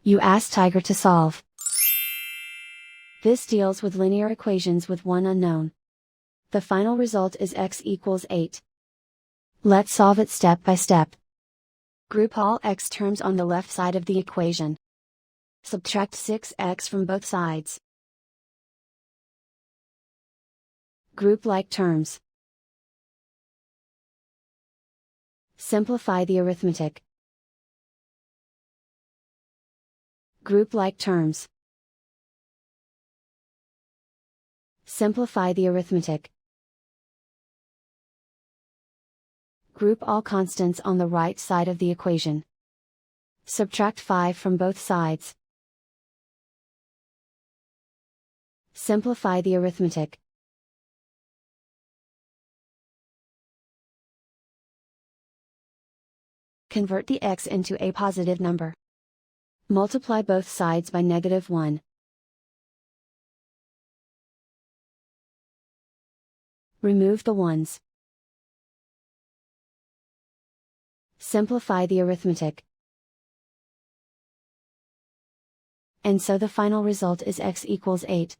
You ask Tiger to solve. This deals with linear equations with one unknown. The final result is x equals 8. Let's solve it step by step. Group all x terms on the left side of the equation. Subtract 6x from both sides. Group like terms. Simplify the arithmetic. Group like terms. Simplify the arithmetic. Group all constants on the right side of the equation. Subtract 5 from both sides. Simplify the arithmetic. Convert the x into a positive number. Multiply both sides by -1. Remove the ones. Simplify the arithmetic. And so the final result is x equals 8.